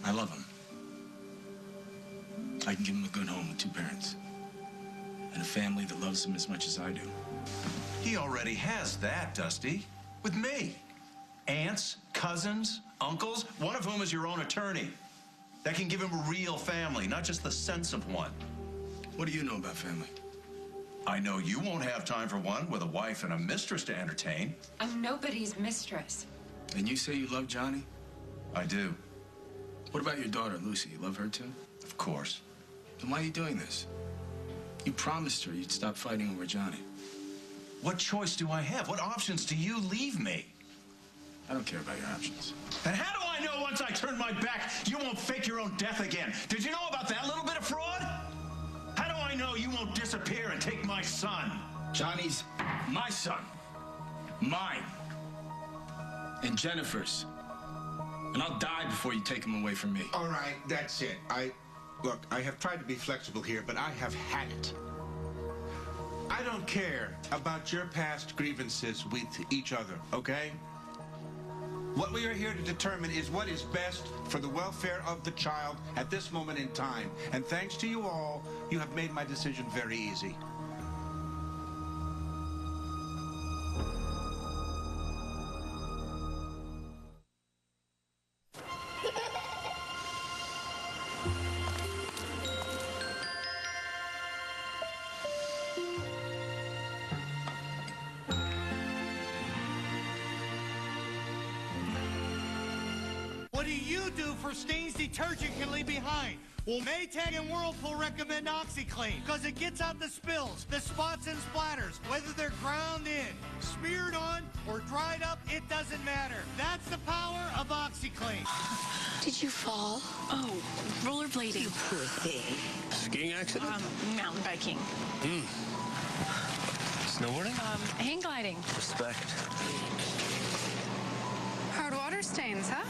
I love him. I can give him a good home with two parents and a family that loves him as much as I do. He already has that, Dusty. With me. Aunts, cousins, uncles, one of whom is your own attorney. That can give him a real family, not just the sense of one. What do you know about family? I know you won't have time for one with a wife and a mistress to entertain. I'm nobody's mistress. And you say you love Johnny? I do. What about your daughter, Lucy? You love her too? Of course. Then why are you doing this? You promised her you'd stop fighting over Johnny. What choice do I have? What options do you leave me? I don't care about your options. And how do I know once I turn my back, you won't fake your own death again? Did you know about that little bit of fraud? How do I know you won't disappear and take my son? Johnny's my son. Mine. And Jennifer's. And I'll die before you take him away from me. All right, that's it. Look, I have tried to be flexible here, but I have had it. I don't care about your past grievances with each other, okay? What we are here to determine is what is best for the welfare of the child at this moment in time. And thanks to you all, you have made my decision very easy. What do you do for stains detergent can leave behind? Well, Maytag and Whirlpool recommend OxyClean because it gets out the spills, the spots and splatters. Whether they're ground in, smeared on, or dried up, it doesn't matter. That's the power of OxyClean. Did you fall? Oh, rollerblading. You poor thing. Skiing accident? Mountain biking. Snowboarding? Hang gliding. Respect. Hard water stains, huh?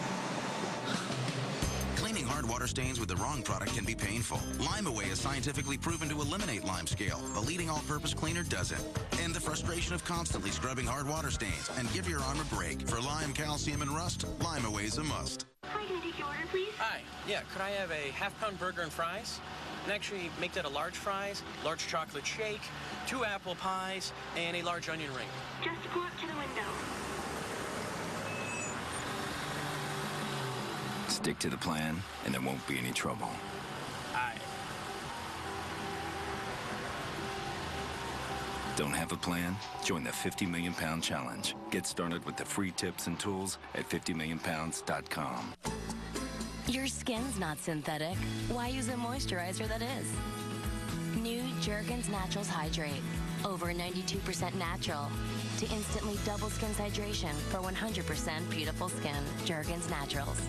Cleaning hard water stains with the wrong product can be painful. Lime Away is scientifically proven to eliminate lime scale. The leading all-purpose cleaner doesn't. End the frustration of constantly scrubbing hard water stains and give your arm a break. For lime, calcium, and rust, Lime Away's a must. Hi, can I take your order, please? Hi. Yeah, could I have a half-pound burger and fries? And actually, make that a large fries, large chocolate shake, 2 apple pies, and a large onion ring. Just pull up to the window. Stick to the plan, and there won't be any trouble. Aye. Don't have a plan? Join the 50 Million Pound Challenge. Get started with the free tips and tools at 50millionpounds.com. Your skin's not synthetic. Why use a moisturizer that is? New Jergens Naturals Hydrate. Over 92% natural. To instantly double skin's hydration for 100% beautiful skin. Jergens Naturals.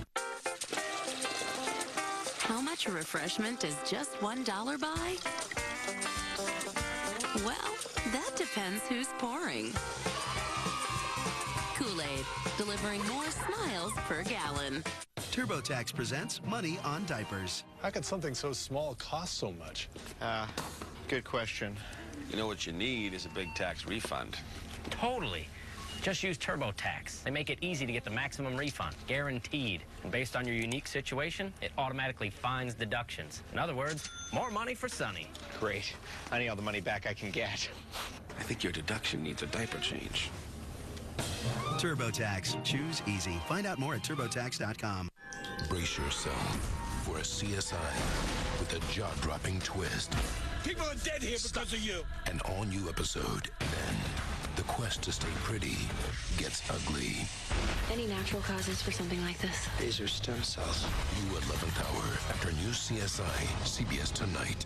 How much refreshment does just $1 buy? Well, that depends who's pouring. Kool-Aid, delivering more smiles per gallon. TurboTax presents Money on Diapers. How could something so small cost so much? Good question. You know what you need is a big tax refund. Totally. Just use TurboTax. They make it easy to get the maximum refund, guaranteed. And based on your unique situation, it automatically finds deductions. In other words, more money for Sonny. Great. I need all the money back I can get. I think your deduction needs a diaper change. TurboTax. Choose easy. Find out more at TurboTax.com. Brace yourself for a CSI with a jaw-dropping twist. People are dead here because of you. An all-new episode. Then the quest to stay pretty gets ugly. Any natural causes for something like this? These are stem cells. New 11th hour after new CSI. CBS tonight.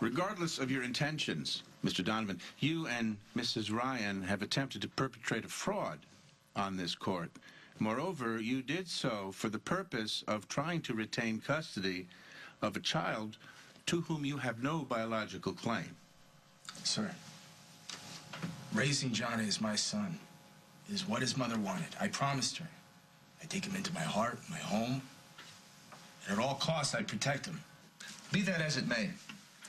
Regardless of your intentions, Mr. Donovan, you and Mrs. Ryan have attempted to perpetrate a fraud on this court. Moreover, you did so for the purpose of trying to retain custody of a child to whom you have no biological claim. Sir, raising Johnny as my son is what his mother wanted. I promised her. I take him into my heart, my home, and at all costs I protect him. Be that as it may,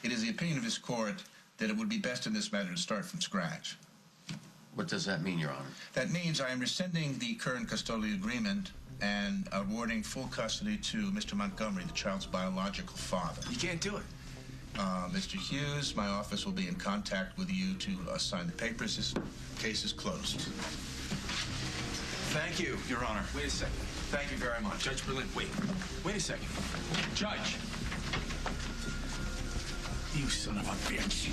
it is the opinion of this court that it would be best in this matter to start from scratch. What does that mean, Your Honor? That means I am rescinding the current custodial agreement and awarding full custody to Mr. Montgomery, the child's biological father. You can't do it. Mr. Hughes, my office will be in contact with you to sign the papers. This case is closed. Thank you, Your Honor. Wait a second. Thank you very much. Judge Berlin, wait a second. Judge. You son of a bitch.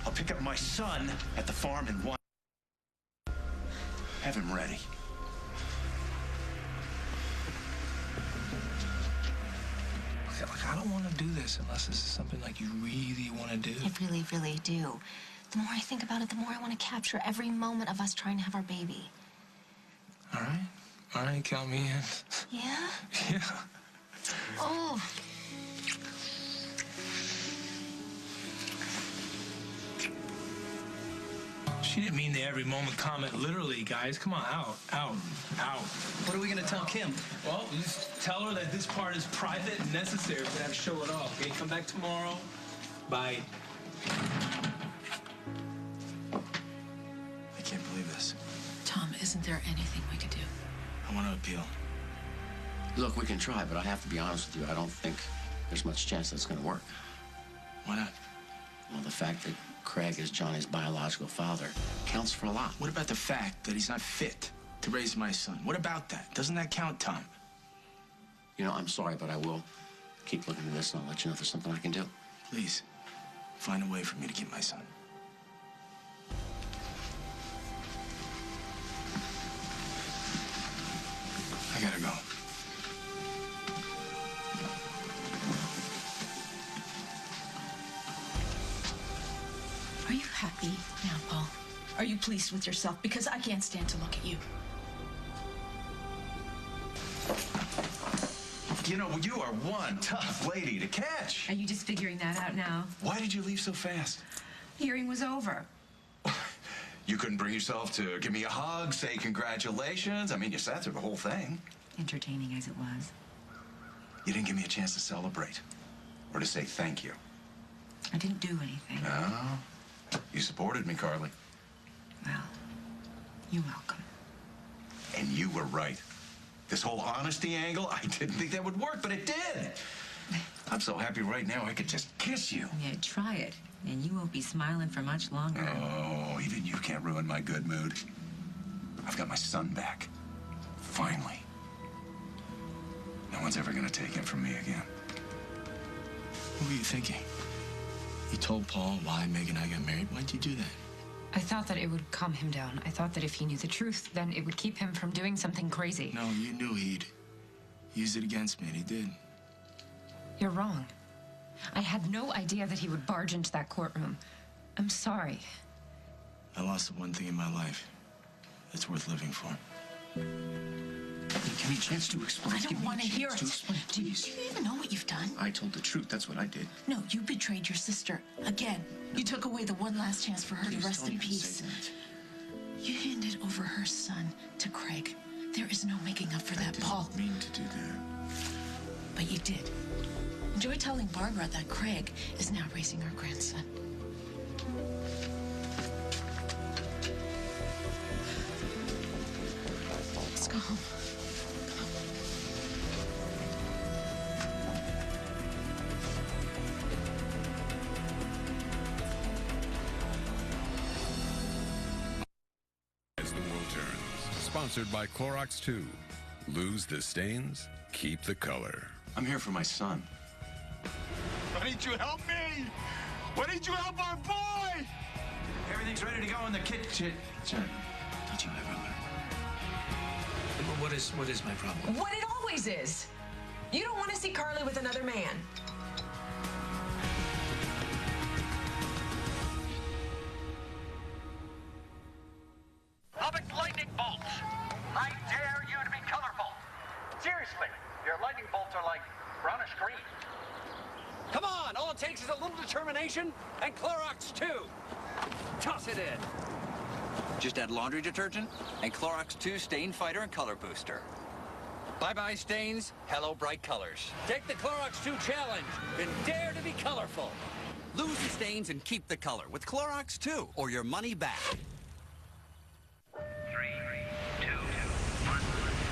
I'll pick up my son at the farm in one. Have him ready. Look, I don't want to do this unless this is something like you really want to do. I really, really do. The more I think about it, the more I want to capture every moment of us trying to have our baby. All right, count me in. Yeah? Yeah. Oh. She didn't mean the every moment comment literally, guys. Come on, out. What are we gonna tell Kim? Well, just tell her that this part is private and necessary for that to show it off, okay? Come back tomorrow. Bye. I can't believe this. Tom, isn't there anything we could do? I want to appeal. Look, we can try, but I have to be honest with you. I don't think there's much chance that's going to work. Why not? Well, the fact that Craig is Johnny's biological father counts for a lot. What about the fact that he's not fit to raise my son? What about that? Doesn't that count, Tom? You know, I'm sorry, but I will keep looking at this and I'll let you know if there's something I can do. Please, find a way for me to keep my son. I gotta go. Are you happy now, Paul? Are you pleased with yourself? Because I can't stand to look at you. You know, you are one tough lady to catch. Are you just figuring that out now? Why did you leave so fast? Hearing was over. You couldn't bring yourself to give me a hug, say congratulations. I mean, you sat through the whole thing. Entertaining as it was. You didn't give me a chance to celebrate or to say thank you. I didn't do anything. No. You supported me, Carly. Well, you're welcome. And you were right. This whole honesty angle, I didn't think that would work, but it did. I'm so happy right now I could just kiss you. Yeah, try it, and you won't be smiling for much longer. Oh, even you can't ruin my good mood. I've got my son back. Finally. No one's ever gonna take him from me again. What were you thinking? You told Paul why Meg and I got married. Why'd you do that? I thought that it would calm him down. I thought that if he knew the truth, then it would keep him from doing something crazy. No, you knew he'd use it against me, and he did. You're wrong. I had no idea that he would barge into that courtroom. I'm sorry. I lost the one thing in my life that's worth living for. Give me a chance to explain. I don't want to hear it. Do you even know what you've done? I told the truth. That's what I did. No, you betrayed your sister. Again. You took away the one last chance for her to rest in peace. You handed over her son to Craig. There is no making up for that, Paul. I didn't mean to do that. But you did. Enjoy telling Barbara that Craig is now raising our grandson. Let's go home. As the world turns. Sponsored by Clorox 2. Lose the stains, keep the color. I'm here for my son. Why didn't you help me? Why didn't you help our boy? Everything's ready to go in the kitchen. Don't you ever learn? What is my problem? What it always is. You don't want to see Carly with another man. Lubbock lightning bolts. I dare you to be colorful. Seriously, your lightning bolts are like brownish green. Come on, all it takes is a little determination and Clorox 2. Toss it in. Just add laundry detergent and Clorox 2 Stain Fighter and Color Booster. Bye-bye stains, hello bright colors. Take the Clorox 2 challenge and dare to be colorful. Lose the stains and keep the color with Clorox 2 or your money back.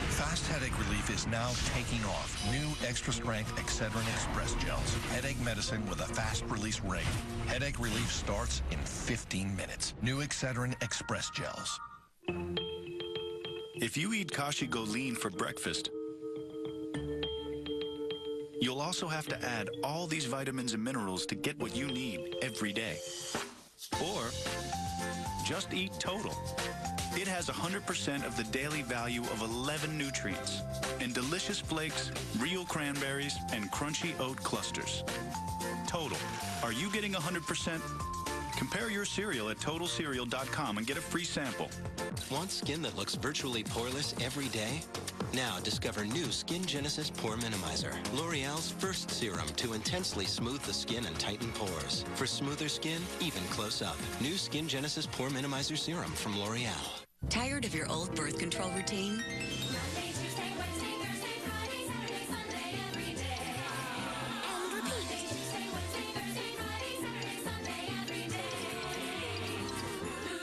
Fast headache relief is now taking off. New extra-strength Excedrin Express gels. Headache medicine with a fast-release ring. Headache relief starts in 15 minutes. New Excedrin Express gels. If you eat Kashi Go Lean for breakfast, you'll also have to add all these vitamins and minerals to get what you need every day. Or just eat Total. It has 100% of the daily value of 11 nutrients and delicious flakes, real cranberries, and crunchy oat clusters. Total. Are you getting 100%? Compare your cereal at TotalCereal.com and get a free sample. Want skin that looks virtually poreless every day? Now discover new Skin Genesis Pore Minimizer, L'Oreal's first serum to intensely smooth the skin and tighten pores. For smoother skin, even close up. New Skin Genesis Pore Minimizer Serum from L'Oreal. Tired of your old birth control routine?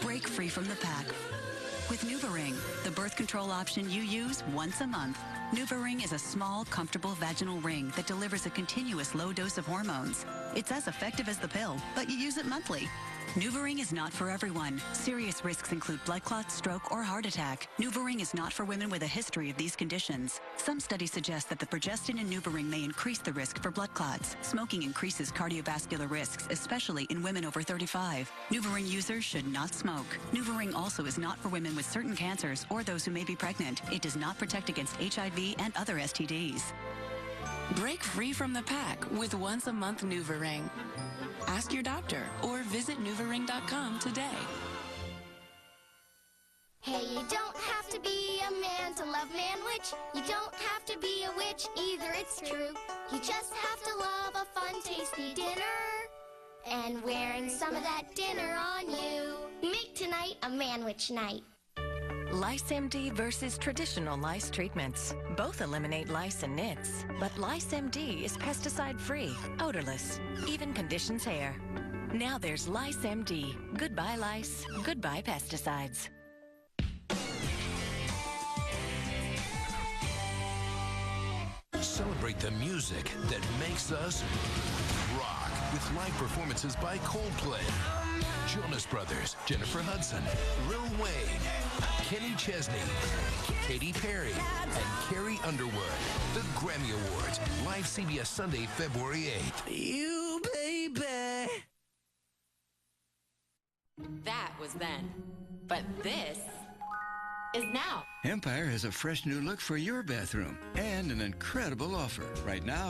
Break free from the pack with NuvaRing, the birth control option you use once a month. NuvaRing is a small, comfortable vaginal ring that delivers a continuous low dose of hormones. It's as effective as the pill, but you use it monthly. NuvaRing is not for everyone. Serious risks include blood clots, stroke, or heart attack. NuvaRing is not for women with a history of these conditions. Some studies suggest that the progestin in NuvaRing may increase the risk for blood clots. Smoking increases cardiovascular risks, especially in women over 35. NuvaRing users should not smoke. NuvaRing also is not for women with certain cancers or those who may be pregnant. It does not protect against HIV and other STDs. Break free from the pack with once-a-month NuvaRing. Ask your doctor or visit NuvaRing.com today. Hey, you don't have to be a man to love Man-Witch. You don't have to be a witch either, it's true. You just have to love a fun, tasty dinner and wearing some of that dinner on you. Make tonight a Man-Witch night. LiceMD versus traditional lice treatments. Both eliminate lice and nits, but LiceMD is pesticide-free, odorless, even conditions hair. Now there's LiceMD. Goodbye lice, goodbye pesticides. Celebrate the music that makes us rock with live performances by Coldplay, Jonas Brothers, Jennifer Hudson, Lil Wayne, Kenny Chesney, Katy Perry, and Carrie Underwood. The Grammy Awards, live CBS Sunday, February 8th. You, baby. That was then. But this is now. Empire has a fresh new look for your bathroom and an incredible offer. Right now,